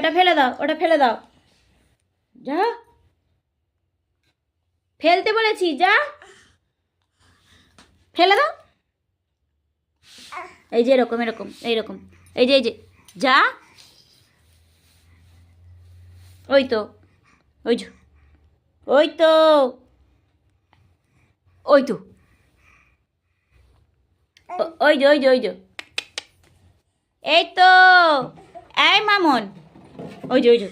ওটা ফেলে দাও, ওটা ফেলে দাও। যা, ফেলতে বলেছি, যা ফেলে দাও। এই যে এরকম এরকম এইরকম, এই যে যা। ওই তো, ওই যে, ওই তো, ওই তো, ওই যে, ওই যে, ওই যে, এই তো, এই মামন, ওই যে, ওই যে,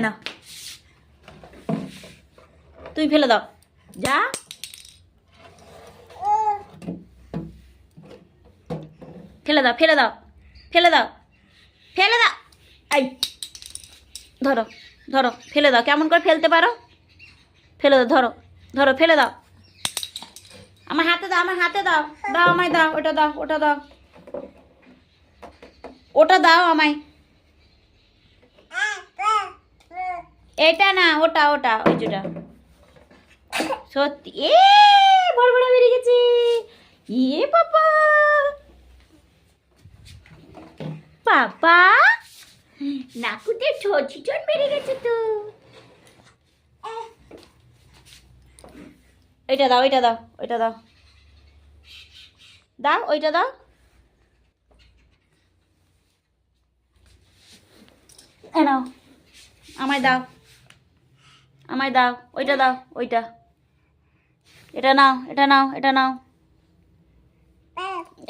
না তুই ফেলে দাও, যা। ফেলে দাও, ফেলে দাও, ফেলে দাও, ফেলে দাও। এই ধরো, ধরো, ফেলে দাও। কেমন করে ফেলতে পারো? ফেলে দাও, ধরো, ধরো, ফেলে দাও। আমার হাতে দাও, আমার হাতে দাও, দাও আমায়, দাও, ওটা দাও, ওটা দাও, ওটা দাও আমায়। এটা না, ওটা, ওটা, ওই যেটা। সত্যি, বড় বড় বেরিয়ে গেছে। ইয়ে বাবা, বাবা, নাকুতে ছোট বেরিয়ে গেছে তো। ওইটা দাও, ওইটা দাও, ওইটা দাও, দাও, ওইটা দাও। নাও, আমায় দাও, আমায় দাও, ওইটা দাও, ওইটা, এটা নাও, এটা নাও, এটা নাও,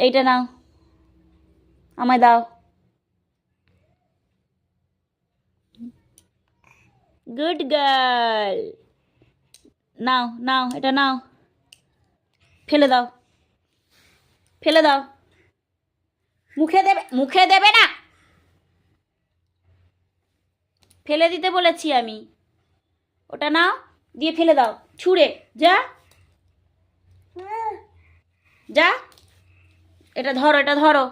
এইটা নাও, আমায় দাও। Good girl. নাও, নাও, এটা নাও, ফেলে দাও, ফেলে দাও। মুখে দেবে, মুখে দেবে না, ফেলে দিতে বলেছি আমি। ওটা নাও, দিয়ে ফেলে দাও, ছুঁড়ে। যা, যা। এটা ধরো, এটা ধরো,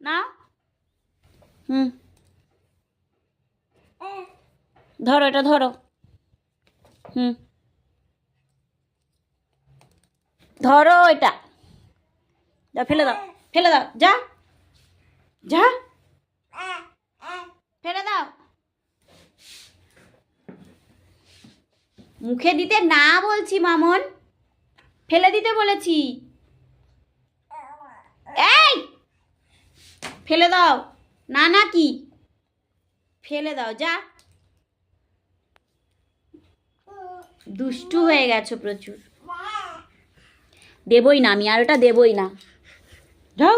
নাও। ধরো, এটা ধরো। ধরো এটা, যা, ফেলে দাও, ফেলে দাও, যা, যা, ফেলে দাও। মুখে দিতে না বলছি মামন, ফেলে দিতে বলেছি। এই ফেলে দাও, না না কি, ফেলে দাও, যা। দুষ্টু হয়ে গেছো প্রচুর। দেবই না আমি, আর ওটা দেবই না, যাও।